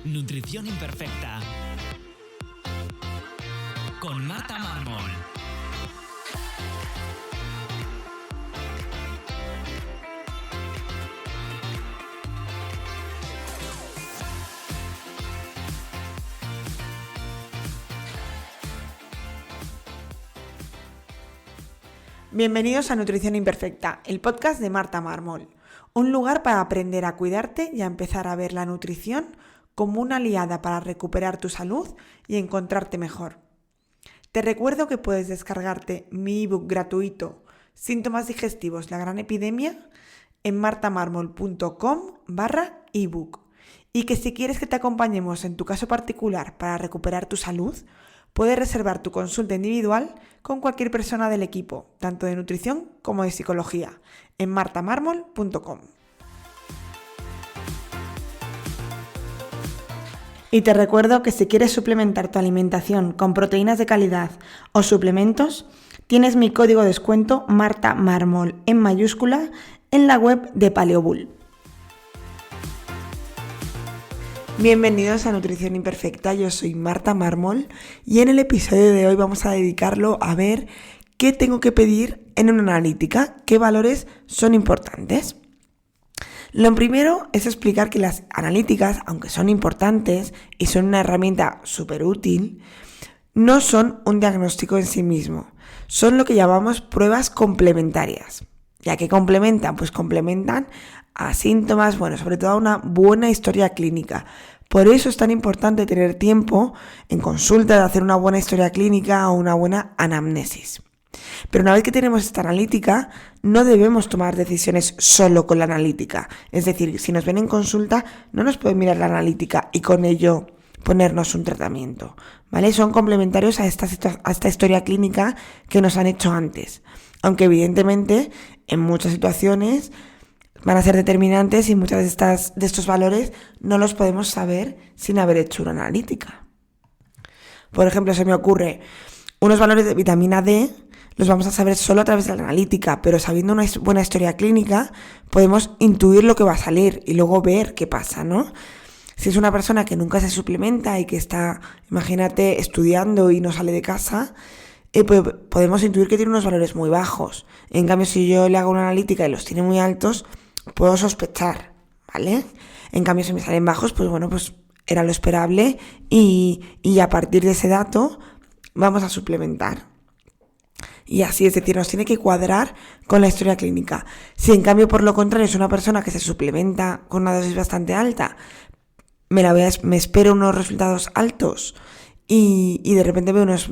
Nutrición Imperfecta con Marta Mármol. Bienvenidos a Nutrición Imperfecta, el podcast de Marta Mármol. Un lugar para aprender a cuidarte y a empezar a ver la nutrición como una aliada para recuperar tu salud y encontrarte mejor. Te recuerdo que puedes descargarte mi ebook gratuito Síntomas digestivos, la gran epidemia en martamarmol.com/ebook y que si quieres que te acompañemos en tu caso particular para recuperar tu salud, puedes reservar tu consulta individual con cualquier persona del equipo, tanto de nutrición como de psicología, en martamarmol.com. Y te recuerdo que si quieres suplementar tu alimentación con proteínas de calidad o suplementos, tienes mi código de descuento MartaMármol en mayúscula en la web de Paleobull. Bienvenidos a Nutrición Imperfecta, yo soy Marta Mármol y en el episodio de hoy vamos a dedicarlo a ver qué tengo que pedir en una analítica, qué valores son importantes. Lo primero es explicar que las analíticas, aunque son importantes y son una herramienta súper útil, no son un diagnóstico en sí mismo, son lo que llamamos pruebas complementarias. ¿Ya que complementan? Pues complementan a síntomas, sobre todo a una buena historia clínica. Por eso es tan importante tener tiempo en consulta de hacer una buena historia clínica o una buena anamnesis. Pero una vez que tenemos esta analítica, no debemos tomar decisiones solo con la analítica. Es decir, si nos ven en consulta, no nos pueden mirar la analítica y con ello ponernos un tratamiento, ¿vale? Son complementarios a esta historia clínica que nos han hecho antes. Aunque evidentemente en muchas situaciones van a ser determinantes y muchos de estos valores no los podemos saber sin haber hecho una analítica. Por ejemplo, se me ocurre unos valores de vitamina D, los vamos a saber solo a través de la analítica, pero sabiendo una buena historia clínica podemos intuir lo que va a salir y luego ver qué pasa, ¿no? Si es una persona que nunca se suplementa y que está, imagínate, estudiando y no sale de casa, pues podemos intuir que tiene unos valores muy bajos. En cambio, si yo le hago una analítica y los tiene muy altos, puedo sospechar, ¿vale? En cambio, si me salen bajos, pues era lo esperable y a partir de ese dato vamos a suplementar. Y así, es decir, nos tiene que cuadrar con la historia clínica. Si en cambio, por lo contrario, es una persona que se suplementa con una dosis bastante alta, me espero unos resultados altos y de repente veo unos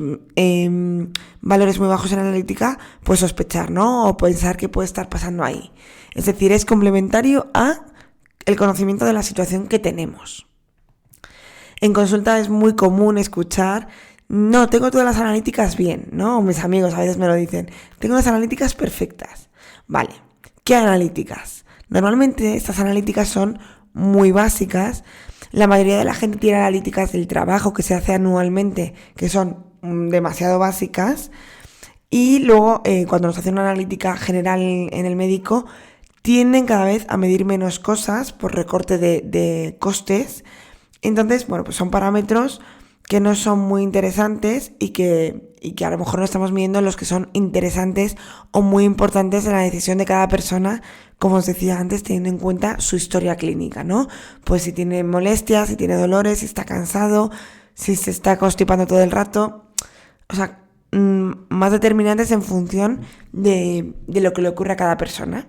valores muy bajos en la analítica, pues sospechar, ¿no? O pensar qué puede estar pasando ahí. Es decir, es complementario a el conocimiento de la situación que tenemos. En consulta es muy común escuchar: no, tengo todas las analíticas bien, ¿no? Mis amigos a veces me lo dicen: tengo las analíticas perfectas. Vale, ¿qué analíticas? Normalmente estas analíticas son muy básicas. La mayoría de la gente tiene analíticas del trabajo que se hace anualmente, que son demasiado básicas. Y luego, cuando nos hacen una analítica general en el médico, tienden cada vez a medir menos cosas por recorte de costes. Entonces, pues son parámetros que no son muy interesantes y que a lo mejor no estamos midiendo los que son interesantes o muy importantes en la decisión de cada persona, como os decía antes, teniendo en cuenta su historia clínica, ¿no? Pues si tiene molestias, si tiene dolores, si está cansado, si se está constipando todo el rato, más determinantes en función de lo que le ocurre a cada persona.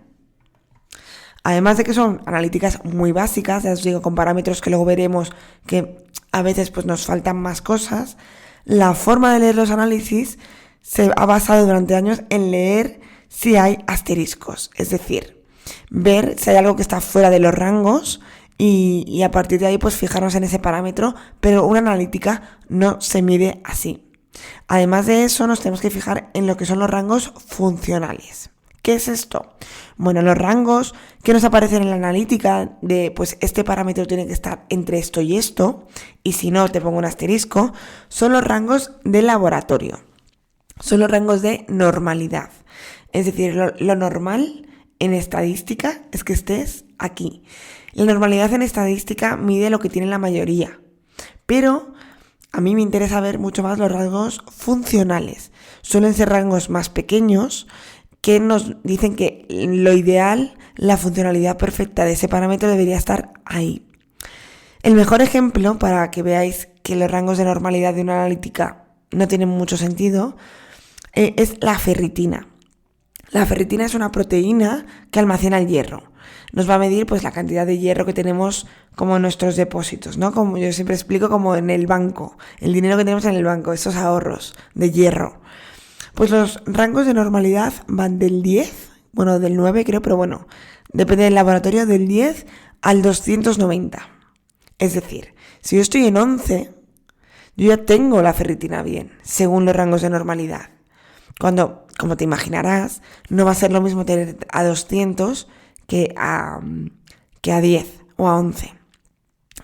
Además de que son analíticas muy básicas, ya os digo, con parámetros que luego veremos que a veces nos faltan más cosas, la forma de leer los análisis se ha basado durante años en leer si hay asteriscos, es decir, ver si hay algo que está fuera de los rangos y a partir de ahí fijarnos en ese parámetro, pero una analítica no se mide así. Además de eso, nos tenemos que fijar en lo que son los rangos funcionales. ¿Qué es esto? Los rangos que nos aparecen en la analítica de este parámetro tiene que estar entre esto y esto, y si no te pongo un asterisco, son los rangos de laboratorio, son los rangos de normalidad. Es decir, lo normal en estadística es que estés aquí. La normalidad en estadística mide lo que tiene la mayoría, pero a mí me interesa ver mucho más los rasgos funcionales. Suelen ser rangos más pequeños que nos dicen que lo ideal, la funcionalidad perfecta de ese parámetro debería estar ahí. El mejor ejemplo, para que veáis que los rangos de normalidad de una analítica no tienen mucho sentido, es la ferritina. La ferritina es una proteína que almacena el hierro. Nos va a medir pues la cantidad de hierro que tenemos como en nuestros depósitos, ¿no? Como yo siempre explico, como en el banco, el dinero que tenemos en el banco, esos ahorros de hierro. Pues los rangos de normalidad van del 10, del 9 creo, pero bueno, depende del laboratorio, del 10 al 290. Es decir, si yo estoy en 11, yo ya tengo la ferritina bien, según los rangos de normalidad. Cuando, como te imaginarás, no va a ser lo mismo tener a 200 que a 10 o a 11.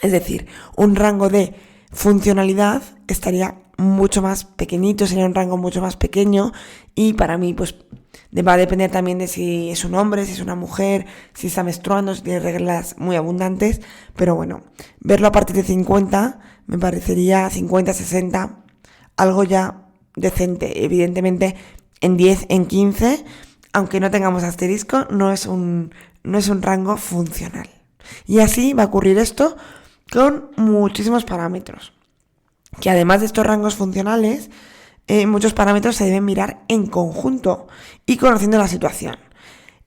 Es decir, un rango de funcionalidad estaría mucho más pequeñito, sería un rango mucho más pequeño, y para mí pues va a depender también de si es un hombre, si es una mujer, si está menstruando, si tiene reglas muy abundantes, pero bueno, verlo a partir de 50 me parecería 50, 60, algo ya decente. Evidentemente en 10, en 15, aunque no tengamos asterisco, no es un rango funcional. Y así va a ocurrir esto con muchísimos parámetros. Que además de estos rangos funcionales, muchos parámetros se deben mirar en conjunto y conociendo la situación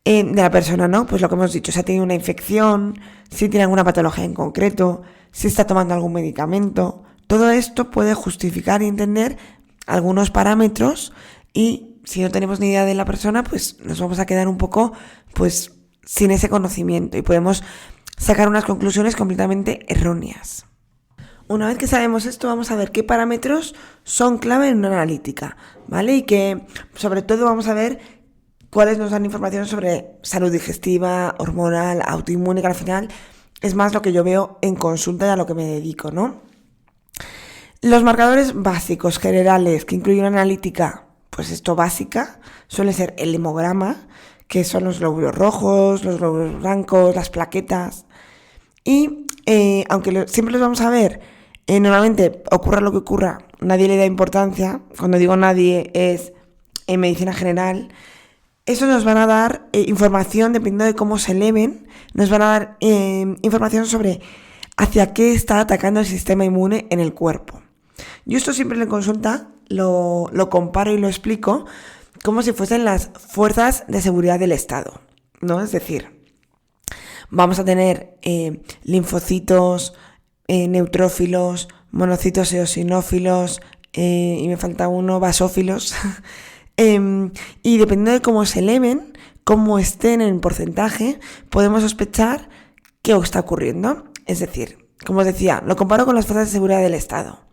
de la persona, ¿no? Pues lo que hemos dicho, si ha tenido una infección, si tiene alguna patología en concreto, si está tomando algún medicamento. Todo esto puede justificar y entender algunos parámetros, y si no tenemos ni idea de la persona, pues nos vamos a quedar un poco pues sin ese conocimiento y podemos sacar unas conclusiones completamente erróneas. Una vez que sabemos esto, vamos a ver qué parámetros son clave en una analítica, ¿vale? Y que, sobre todo, vamos a ver cuáles nos dan información sobre salud digestiva, hormonal, autoinmune, que al final es más lo que yo veo en consulta y a lo que me dedico, ¿no? Los marcadores básicos, generales, que incluyen una analítica, pues esto básica, suele ser el hemograma, que son los glóbulos rojos, los glóbulos blancos, las plaquetas. Y aunque siempre los vamos a ver, normalmente ocurra lo que ocurra, nadie le da importancia. Cuando digo nadie es en medicina general. Eso nos van a dar información, dependiendo de cómo se eleven, nos van a dar información sobre hacia qué está atacando el sistema inmune en el cuerpo. Yo esto siempre en la consulta lo comparo y lo explico como si fuesen las fuerzas de seguridad del Estado, ¿no? Es decir, vamos a tener linfocitos, neutrófilos, monocitos eosinófilos, y me falta uno, basófilos. Y dependiendo de cómo se eleven, cómo estén en porcentaje, podemos sospechar qué está ocurriendo. Es decir, como os decía, lo comparo con las fuerzas de seguridad del Estado.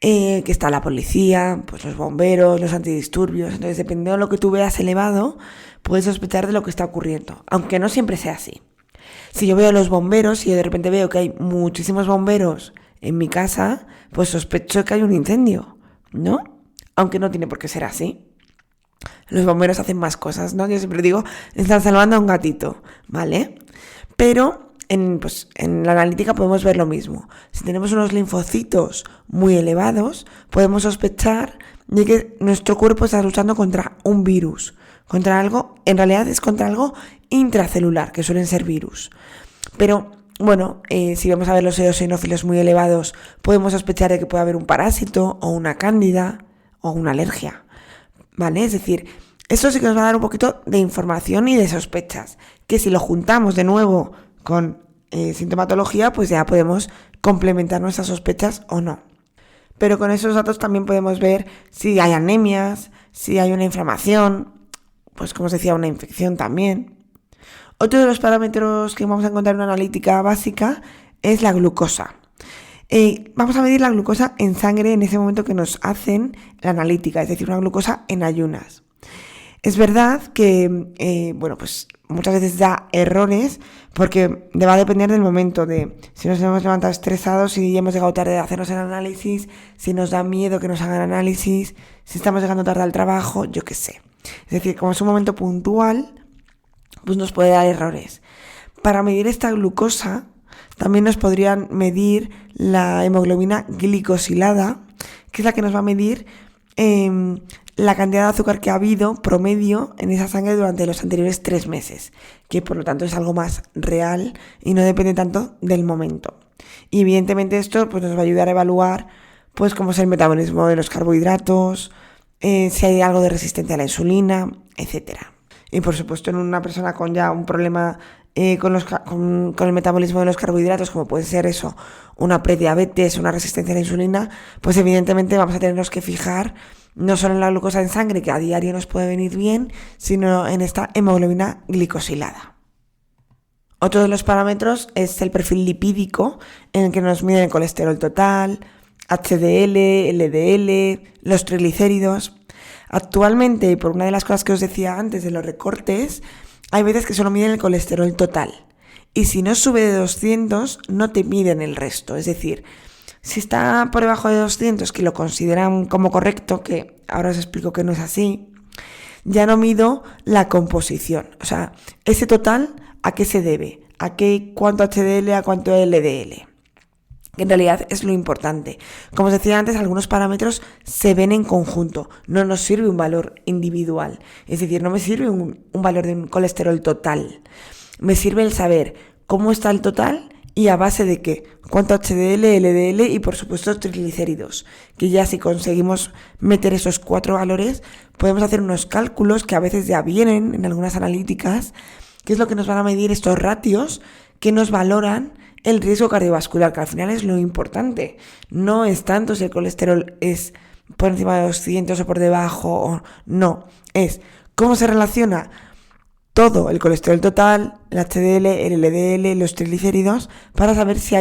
Que está la policía, pues los bomberos, los antidisturbios. Entonces, dependiendo de lo que tú veas elevado, puedes sospechar de lo que está ocurriendo, aunque no siempre sea así. Si yo veo los bomberos y de repente veo que hay muchísimos bomberos en mi casa, pues sospecho que hay un incendio, ¿no? Aunque no tiene por qué ser así. Los bomberos hacen más cosas, ¿no? Yo siempre digo, están salvando a un gatito, ¿vale? Pero en la analítica podemos ver lo mismo. Si tenemos unos linfocitos muy elevados, podemos sospechar de que nuestro cuerpo está luchando contra un virus, contra algo, en realidad es contra algo intracelular, que suelen ser virus. Pero, bueno, si vamos a ver los eosinófilos muy elevados, podemos sospechar de que puede haber un parásito, o una cándida, o una alergia, ¿vale? Es decir, esto sí que nos va a dar un poquito de información y de sospechas, que si lo juntamos de nuevo con sintomatología, pues ya podemos complementar nuestras sospechas o no. Pero con esos datos también podemos ver si hay anemias, si hay una inflamación, pues como os decía, una infección también. Otro de los parámetros que vamos a encontrar en una analítica básica es la glucosa. Vamos a medir la glucosa en sangre en ese momento que nos hacen la analítica, es decir, una glucosa en ayunas. Es verdad que, pues muchas veces da errores porque va a depender del momento, de si nos hemos levantado estresados, si hemos llegado tarde a hacernos el análisis, si nos da miedo que nos hagan análisis, si estamos llegando tarde al trabajo, yo qué sé. Es decir, como es un momento puntual, pues nos puede dar errores. Para medir esta glucosa, también nos podrían medir la hemoglobina glicosilada, que es la que nos va a medir la cantidad de azúcar que ha habido promedio en esa sangre durante los anteriores 3 meses, que por lo tanto es algo más real y no depende tanto del momento. Y evidentemente esto pues, nos va a ayudar a evaluar pues, cómo es el metabolismo de los carbohidratos, si hay algo de resistencia a la insulina, etc. Y por supuesto en una persona con ya un problema con el metabolismo de los carbohidratos, como puede ser eso, una prediabetes, una resistencia a la insulina, pues evidentemente vamos a tenernos que fijar no solo en la glucosa en sangre, que a diario nos puede venir bien, sino en esta hemoglobina glicosilada. Otro de los parámetros es el perfil lipídico, en el que nos miden el colesterol total, HDL, LDL, los triglicéridos. Actualmente, y por una de las cosas que os decía antes de los recortes, hay veces que solo miden el colesterol total. Y si no sube de 200, no te miden el resto. Es decir, si está por debajo de 200, que lo consideran como correcto, que ahora os explico que no es así, ya no mido la composición. O sea, ese total, ¿a qué se debe? ¿Cuánto HDL, a cuánto LDL? Que en realidad es lo importante. Como os decía antes, algunos parámetros se ven en conjunto. No nos sirve un valor individual. Es decir, no me sirve un valor de un colesterol total. Me sirve el saber cómo está el total y a base de qué. Cuánto HDL, LDL y por supuesto triglicéridos. Que ya si conseguimos meter esos 4 valores, podemos hacer unos cálculos que a veces ya vienen en algunas analíticas, que es lo que nos van a medir estos ratios que nos valoran el riesgo cardiovascular, que al final es lo importante. No es tanto si el colesterol es por encima de 200 o por debajo, o no. Es cómo se relaciona todo el colesterol total, el HDL, el LDL, los triglicéridos, para saber si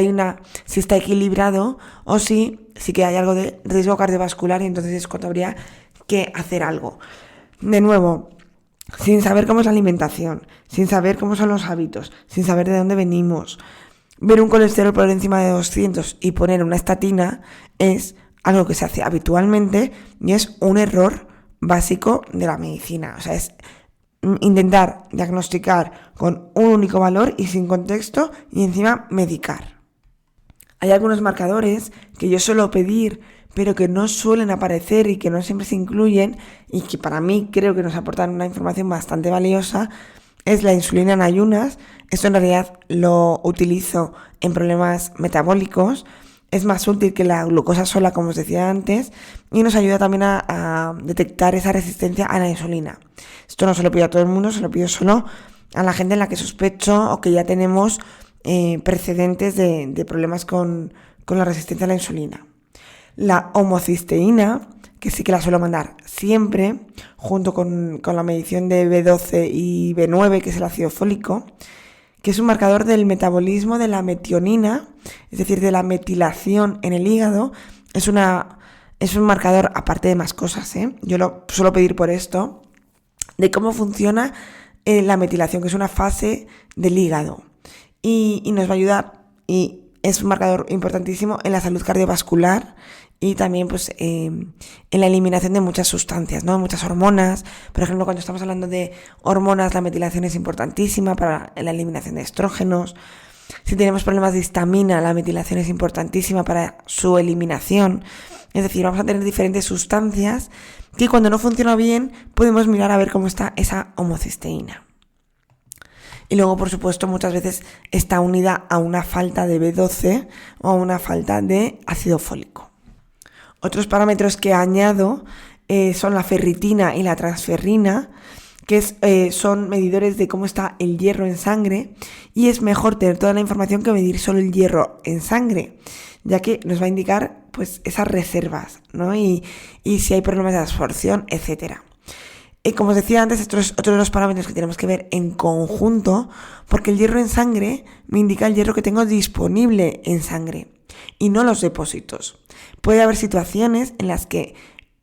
está equilibrado o si que hay algo de riesgo cardiovascular y entonces es cuando habría que hacer algo. De nuevo, sin saber cómo es la alimentación, sin saber cómo son los hábitos, sin saber de dónde venimos, ver un colesterol por encima de 200 y poner una estatina es algo que se hace habitualmente y es un error básico de la medicina. O sea, es intentar diagnosticar con un único valor y sin contexto y encima medicar. Hay algunos marcadores que yo suelo pedir pero que no suelen aparecer y que no siempre se incluyen y que para mí creo que nos aportan una información bastante valiosa. Es la insulina en ayunas. Esto en realidad lo utilizo en problemas metabólicos. Es más útil que la glucosa sola, como os decía antes, y nos ayuda también a detectar esa resistencia a la insulina. Esto no se lo pido a todo el mundo, se lo pido solo a la gente en la que sospecho o que ya tenemos precedentes de problemas con la resistencia a la insulina. La homocisteína, que sí que la suelo mandar siempre, junto con la medición de B12 y B9, que es el ácido fólico, que es un marcador del metabolismo de la metionina, es decir, de la metilación en el hígado. Es un marcador, aparte de más cosas, yo lo suelo pedir por esto, de cómo funciona la metilación, que es una fase del hígado. Y nos va a ayudar, y es un marcador importantísimo en la salud cardiovascular y también pues en la eliminación de muchas sustancias, ¿no? Muchas hormonas. Por ejemplo, cuando estamos hablando de hormonas, la metilación es importantísima para la eliminación de estrógenos. Si tenemos problemas de histamina, la metilación es importantísima para su eliminación. Es decir, vamos a tener diferentes sustancias que cuando no funciona bien podemos mirar a ver cómo está esa homocisteína. Y luego, por supuesto, muchas veces está unida a una falta de B12 o a una falta de ácido fólico. Otros parámetros que añado son la ferritina y la transferrina, que son medidores de cómo está el hierro en sangre, y es mejor tener toda la información que medir solo el hierro en sangre, ya que nos va a indicar pues esas reservas, ¿no? Y si hay problemas de absorción, etcétera. Y como os decía antes, esto es otro de los parámetros que tenemos que ver en conjunto, porque el hierro en sangre me indica el hierro que tengo disponible en sangre y no los depósitos. Puede haber situaciones en las que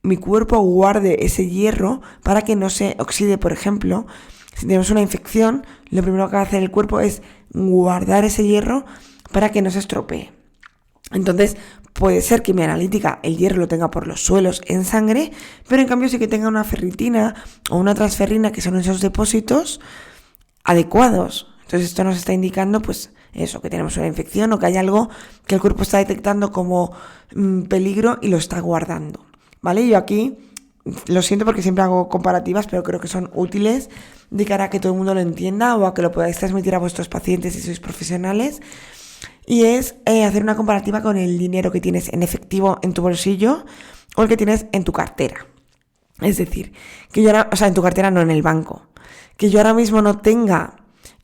mi cuerpo guarde ese hierro para que no se oxide. Por ejemplo, si tenemos una infección, lo primero que va a hacer el cuerpo es guardar ese hierro para que no se estropee. Entonces, puede ser que mi analítica el hierro lo tenga por los suelos en sangre, pero en cambio sí que tenga una ferritina o una transferrina, que son esos depósitos adecuados, Entonces esto nos está indicando pues eso, que tenemos una infección o que hay algo que el cuerpo está detectando como peligro y lo está guardando, ¿vale? Yo aquí lo siento porque siempre hago comparativas, pero creo que son útiles de cara a que todo el mundo lo entienda o a que lo podáis transmitir a vuestros pacientes si sois profesionales. Y es hacer una comparativa con el dinero que tienes en efectivo en tu bolsillo o el que tienes en tu cartera. Es decir, que yo ahora, o sea, en tu cartera no en el banco, que yo ahora mismo no tenga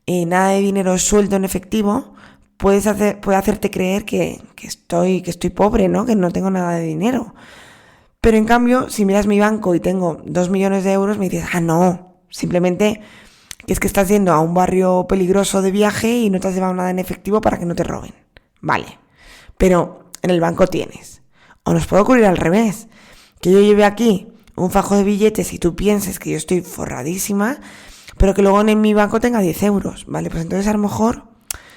nada de dinero suelto en efectivo, puede hacerte creer que estoy pobre, ¿no? Que no tengo nada de dinero. Pero en cambio, si miras mi banco y tengo 2 millones de euros, me dices, no, simplemente que es que estás yendo a un barrio peligroso de viaje y no te has llevado nada en efectivo para que no te roben. Vale, pero en el banco tienes. O nos puede ocurrir al revés, que yo lleve aquí un fajo de billetes y tú pienses que yo estoy forradísima, pero que luego en mi banco tenga 10 euros, ¿vale? Pues entonces a lo mejor,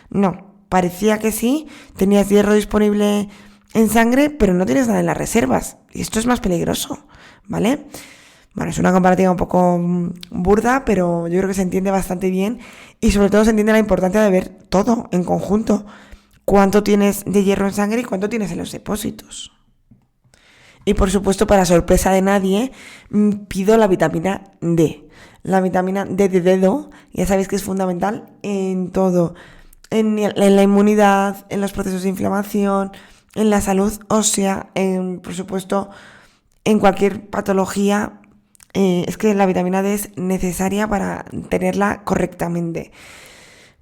no, parecía que sí, tenías hierro disponible en sangre, pero no tienes nada en las reservas. Y esto es más peligroso, ¿vale? Bueno, es una comparativa un poco burda, pero yo creo que se entiende bastante bien y sobre todo se entiende la importancia de ver todo en conjunto. Cuánto tienes de hierro en sangre y cuánto tienes en los depósitos. Y por supuesto, para sorpresa de nadie, pido la vitamina D. La vitamina D de dedo, ya sabéis que es fundamental en todo. En la inmunidad, en los procesos de inflamación, en la salud ósea, por supuesto, en cualquier patología. Es que la vitamina D es necesaria para tenerla correctamente.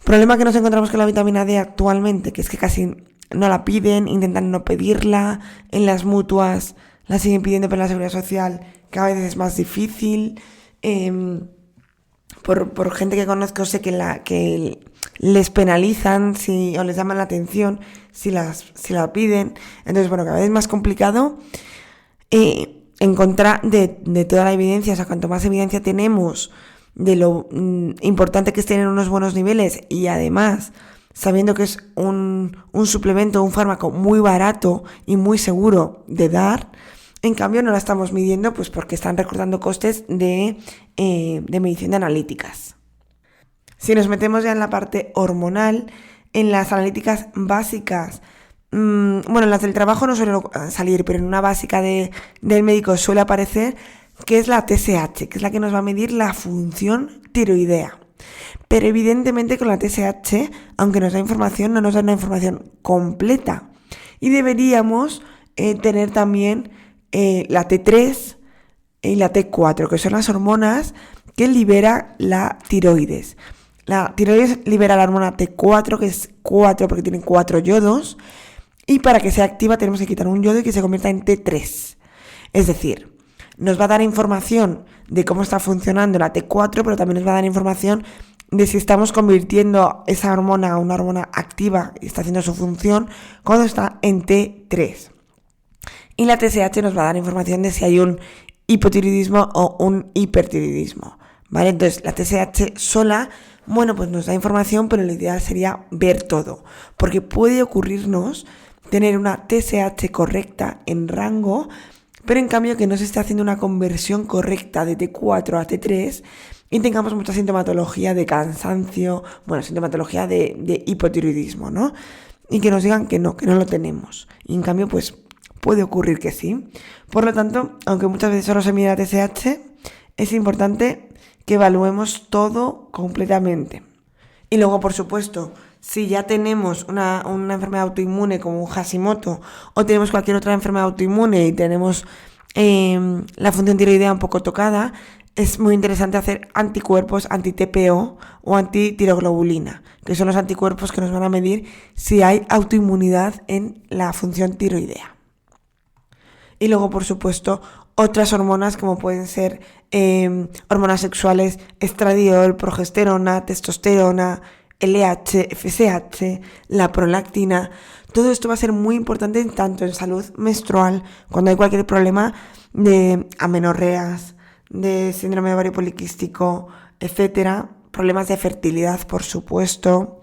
Problema que nos encontramos con la vitamina D actualmente, que es que casi no la piden, intentan no pedirla, en las mutuas la siguen pidiendo, pero en la seguridad social cada vez es más difícil. Por gente que conozco sé que les penalizan o les llaman la atención si la piden. Entonces, bueno, cada vez es más complicado en contra de toda la evidencia. O sea, cuanto más evidencia tenemos de lo importante que es tener unos buenos niveles y además sabiendo que es un suplemento, un fármaco muy barato y muy seguro de dar, en cambio no la estamos midiendo pues porque están recortando costes de medición de analíticas. Si nos metemos ya en la parte hormonal, en las analíticas básicas, bueno, en las del trabajo no suele salir, pero en una básica del médico suele aparecer, que es la TSH, que es la que nos va a medir la función tiroidea. Pero evidentemente con la TSH, aunque nos da información, no nos da una información completa. Y deberíamos tener también la T3 y la T4, que son las hormonas que libera la tiroides. La tiroides libera la hormona T4, que es 4 porque tiene 4 yodos, y para que sea activa tenemos que quitar un yodo y que se convierta en T3. Es decir, nos va a dar información de cómo está funcionando la T4, pero también nos va a dar información de si estamos convirtiendo esa hormona a una hormona activa y está haciendo su función cuando está en T3. Y la TSH nos va a dar información de si hay un hipotiroidismo o un hipertiroidismo, ¿vale? Entonces, la TSH sola, bueno, pues nos da información, pero lo ideal sería ver todo, porque puede ocurrirnos tener una TSH correcta en rango, pero en cambio que no se esté haciendo una conversión correcta de T4 a T3 y tengamos mucha sintomatología de cansancio, bueno, sintomatología de hipotiroidismo, ¿no? Y que nos digan que no lo tenemos. Y en cambio, pues puede ocurrir que sí. Por lo tanto, aunque muchas veces solo se mide la TSH, es importante que evaluemos todo completamente. Y luego, por supuesto, si ya tenemos una enfermedad autoinmune como un Hashimoto o tenemos cualquier otra enfermedad autoinmune y tenemos la función tiroidea un poco tocada, es muy interesante hacer anticuerpos anti-TPO o antitiroglobulina, que son los anticuerpos que nos van a medir si hay autoinmunidad en la función tiroidea. Y luego, por supuesto, otras hormonas como pueden ser hormonas sexuales, estradiol, progesterona, testosterona, LH, FSH, la prolactina. Todo esto va a ser muy importante tanto en salud menstrual, cuando hay cualquier problema de amenorreas, de síndrome de ovario poliquístico, etcétera, problemas de fertilidad, por supuesto.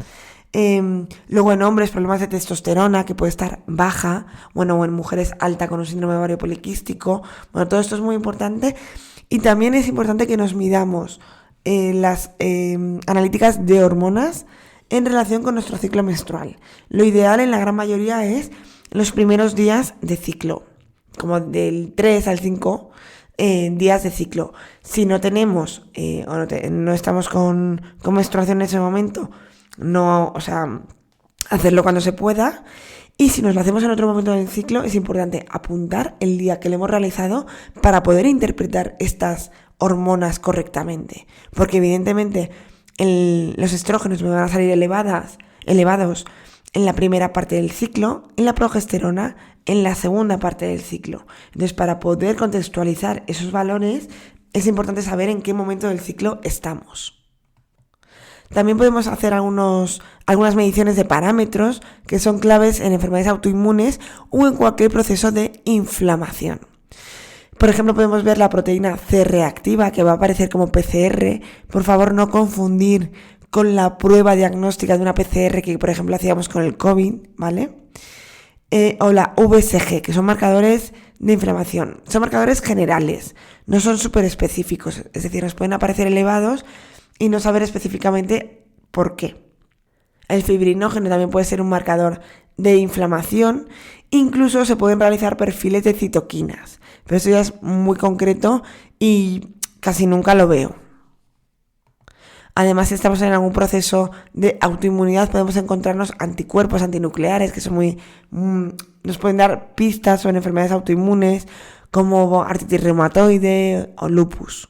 Luego en hombres, problemas de testosterona que puede estar baja, bueno, o en mujeres alta con un síndrome de ovario poliquístico. Bueno, todo esto es muy importante y también es importante que nos midamos las analíticas de hormonas en relación con nuestro ciclo menstrual. Lo ideal en la gran mayoría es los primeros días de ciclo, como del 3 al 5 días de ciclo. Si no tenemos no estamos con menstruación en ese momento, hacerlo cuando se pueda. Y si nos lo hacemos en otro momento del ciclo, es importante apuntar el día que lo hemos realizado para poder interpretar estas hormonas correctamente. Porque evidentemente los estrógenos me van a salir elevados en la primera parte del ciclo y la progesterona en la segunda parte del ciclo. Entonces, para poder contextualizar esos valores, es importante saber en qué momento del ciclo estamos. También podemos hacer algunas mediciones de parámetros que son claves en enfermedades autoinmunes o en cualquier proceso de inflamación. Por ejemplo, podemos ver la proteína C reactiva, que va a aparecer como PCR. Por favor, no confundir con la prueba diagnóstica de una PCR que, por ejemplo, hacíamos con el COVID, ¿vale? O la VSG, que son marcadores de inflamación. Son marcadores generales, no son súper específicos. Es decir, nos pueden aparecer elevados y no saber específicamente por qué. El fibrinógeno también puede ser un marcador de inflamación. Incluso se pueden realizar perfiles de citoquinas, pero eso ya es muy concreto y casi nunca lo veo. Además, si estamos en algún proceso de autoinmunidad, podemos encontrarnos anticuerpos antinucleares que son nos pueden dar pistas sobre enfermedades autoinmunes como artritis reumatoide o lupus.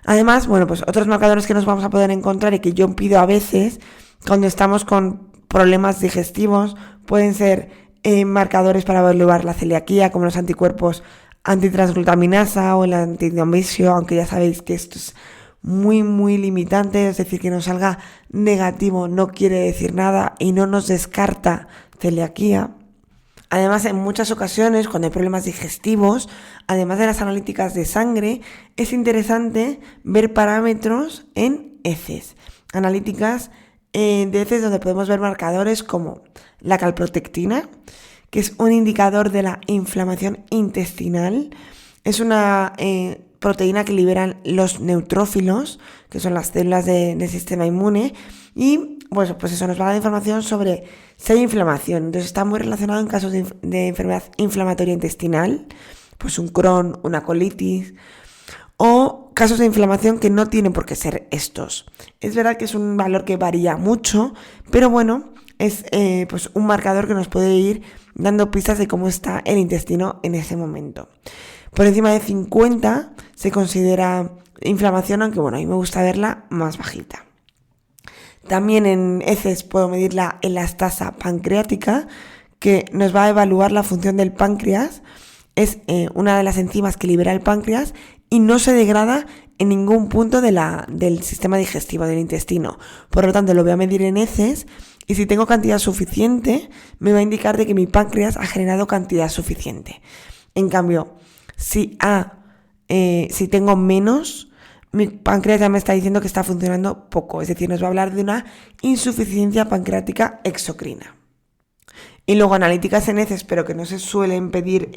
Además, otros marcadores que nos vamos a poder encontrar y que yo pido a veces cuando estamos con problemas digestivos pueden ser marcadores para evaluar la celiaquía, como los anticuerpos antitransglutaminasa o el antidiomisio, aunque ya sabéis que esto es muy, muy limitante, es decir, que nos salga negativo no quiere decir nada y no nos descarta celiaquía. Además, en muchas ocasiones, cuando hay problemas digestivos, además de las analíticas de sangre, es interesante ver parámetros en heces. Analíticas de heces donde podemos ver marcadores como la calprotectina, que es un indicador de la inflamación intestinal. Es una proteína que liberan los neutrófilos, que son las células del sistema inmune, y pues eso nos va a dar información sobre si hay inflamación. Entonces está muy relacionado en casos de enfermedad inflamatoria intestinal, pues un Crohn, una colitis, o casos de inflamación que no tienen por qué ser estos. Es verdad que es un valor que varía mucho, pero es pues un marcador que nos puede ir dando pistas de cómo está el intestino en ese momento. Por encima de 50 se considera inflamación, aunque a mí me gusta verla más bajita. También en heces puedo medir la elastasa pancreática, que nos va a evaluar la función del páncreas. Es una de las enzimas que libera el páncreas y no se degrada en ningún punto del sistema digestivo, del intestino. Por lo tanto, lo voy a medir en heces y si tengo cantidad suficiente, me va a indicar de que mi páncreas ha generado cantidad suficiente. En cambio, si tengo menos, mi páncreas ya me está diciendo que está funcionando poco. Es decir, nos va a hablar de una insuficiencia pancreática exocrina. Y luego analíticas en heces, pero que no se suelen pedir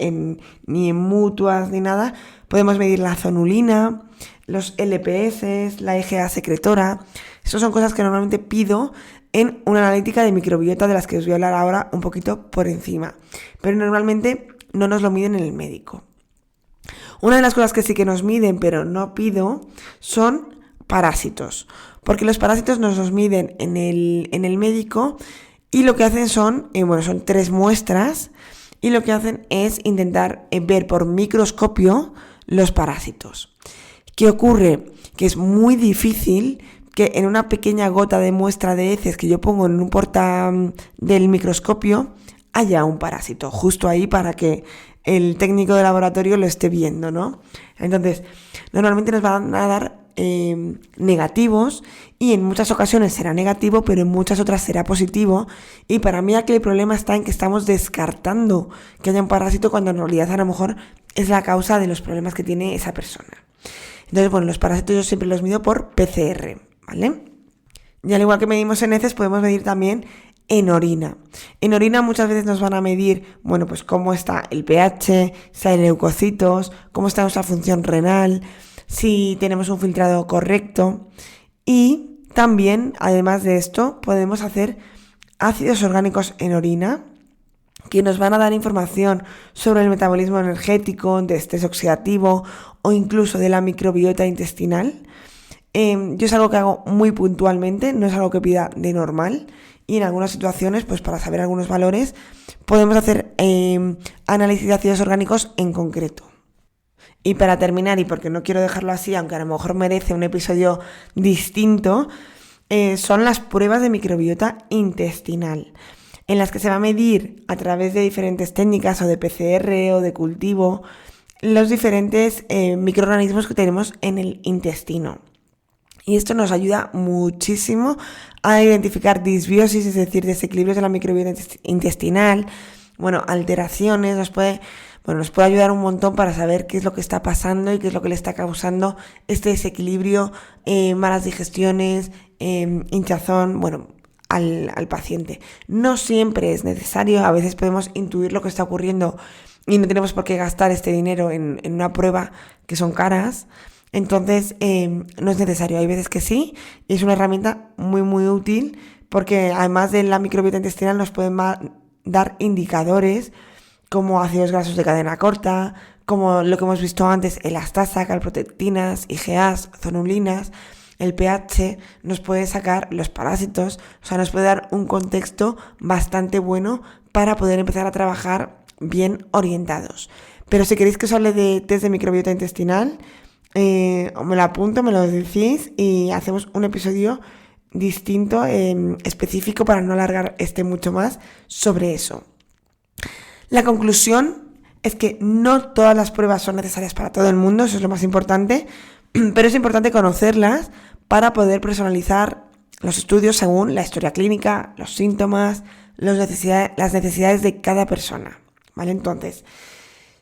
ni en mutuas ni nada. Podemos medir la zonulina, los LPS, la IgA secretora. Esas son cosas que normalmente pido en una analítica de microbiota, de las que os voy a hablar ahora un poquito por encima. Pero normalmente no nos lo miden en el médico. Una de las cosas que sí que nos miden, pero no pido, son parásitos. Porque los parásitos nos los miden en el médico y lo que hacen son 3 muestras y lo que hacen es intentar ver por microscopio los parásitos. ¿Qué ocurre? Que es muy difícil que en una pequeña gota de muestra de heces que yo pongo en un porta del microscopio haya un parásito justo ahí para que el técnico de laboratorio lo esté viendo, ¿no? Entonces, normalmente nos van a dar negativos y en muchas ocasiones será negativo, pero en muchas otras será positivo. Y para mí aquí el problema está en que estamos descartando que haya un parásito cuando en realidad a lo mejor es la causa de los problemas que tiene esa persona. Entonces, los parásitos yo siempre los mido por PCR, ¿vale? Y al igual que medimos en heces, podemos medir también en orina. En orina muchas veces nos van a medir, cómo está el pH, si hay leucocitos, cómo está nuestra función renal. si tenemos un filtrado correcto. Y también, además de esto, podemos hacer ácidos orgánicos en orina, que nos van a dar información sobre el metabolismo energético, de estrés oxidativo o incluso de la microbiota intestinal. Yo es algo que hago muy puntualmente, no es algo que pida de normal, y en algunas situaciones, pues para saber algunos valores, podemos hacer análisis de ácidos orgánicos en concreto. Y para terminar, y porque no quiero dejarlo así, aunque a lo mejor merece un episodio distinto, son las pruebas de microbiota intestinal, en las que se va a medir a través de diferentes técnicas o de PCR o de cultivo los diferentes microorganismos que tenemos en el intestino. Y esto nos ayuda muchísimo a identificar disbiosis, es decir, desequilibrios de la microbiota intestinal, alteraciones, nos puede ayudar un montón para saber qué es lo que está pasando y qué es lo que le está causando este desequilibrio, malas digestiones, hinchazón, al paciente. No siempre es necesario, a veces podemos intuir lo que está ocurriendo y no tenemos por qué gastar este dinero en una prueba que son caras. Entonces no es necesario, hay veces que sí, y es una herramienta muy muy útil porque además de la microbiota intestinal nos pueden dar indicadores como ácidos grasos de cadena corta, como lo que hemos visto antes, elastasa, calprotectinas, IgAs, zonulinas. El pH nos puede sacar los parásitos, nos puede dar un contexto bastante bueno para poder empezar a trabajar bien orientados. Pero si queréis que os hable de test de microbiota intestinal, me lo apunto, me lo decís y hacemos un episodio distinto, específico, para no alargar mucho más sobre eso. La conclusión es que no todas las pruebas son necesarias para todo el mundo, eso es lo más importante, pero es importante conocerlas para poder personalizar los estudios según la historia clínica, los síntomas, las necesidades de cada persona, ¿vale? Entonces,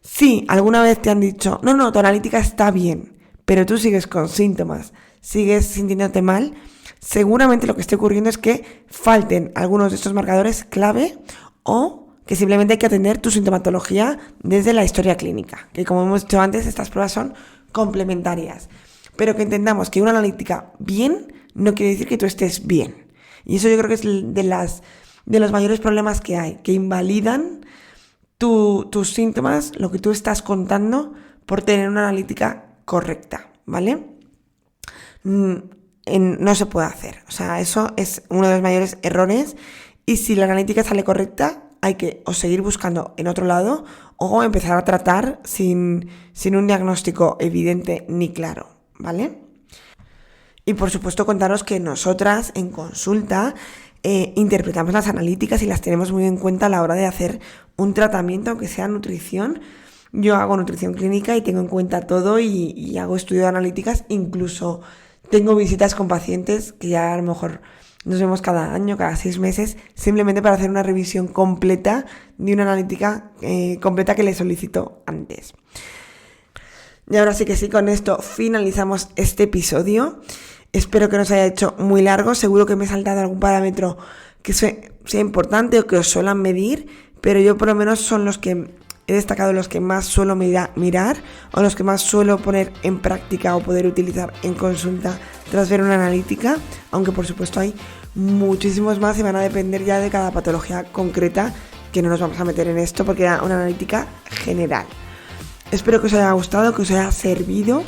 si alguna vez te han dicho, no, tu analítica está bien, pero tú sigues con síntomas, sigues sintiéndote mal, seguramente lo que esté ocurriendo es que falten algunos de estos marcadores clave o que simplemente hay que atender tu sintomatología desde la historia clínica, que como hemos dicho antes, estas pruebas son complementarias, pero que entendamos que una analítica bien no quiere decir que tú estés bien. Y eso yo creo que es de los mayores problemas que hay, que invalidan tus síntomas, lo que tú estás contando, por tener una analítica correcta, ¿vale? No se puede hacer, eso es uno de los mayores errores, y si la analítica sale correcta, hay que o seguir buscando en otro lado o empezar a tratar sin un diagnóstico evidente ni claro, ¿vale? Y por supuesto contaros que nosotras en consulta interpretamos las analíticas y las tenemos muy en cuenta a la hora de hacer un tratamiento, aunque sea nutrición. Yo hago nutrición clínica y tengo en cuenta todo y hago estudio de analíticas, incluso tengo visitas con pacientes que ya a lo mejor nos vemos cada año, cada 6 meses, simplemente para hacer una revisión completa de una analítica completa que le solicito antes. Y ahora sí que sí, con esto finalizamos este episodio. Espero que no os haya hecho muy largo, seguro que me he saltado algún parámetro que sea importante o que os suelan medir, pero yo por lo menos son los que he destacado, los que más suelo mirar o los que más suelo poner en práctica o poder utilizar en consulta tras ver una analítica, aunque por supuesto hay muchísimos más y van a depender ya de cada patología concreta, que no nos vamos a meter en esto porque era una analítica general. Espero que os haya gustado, que os haya servido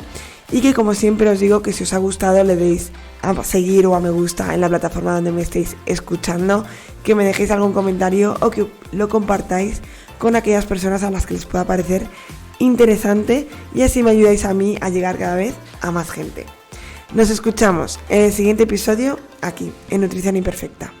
y que, como siempre os digo, que si os ha gustado le deis a seguir o a me gusta en la plataforma donde me estéis escuchando, que me dejéis algún comentario o que lo compartáis con aquellas personas a las que les pueda parecer interesante, y así me ayudáis a mí a llegar cada vez a más gente. Nos escuchamos en el siguiente episodio aquí en Nutrición Imperfecta.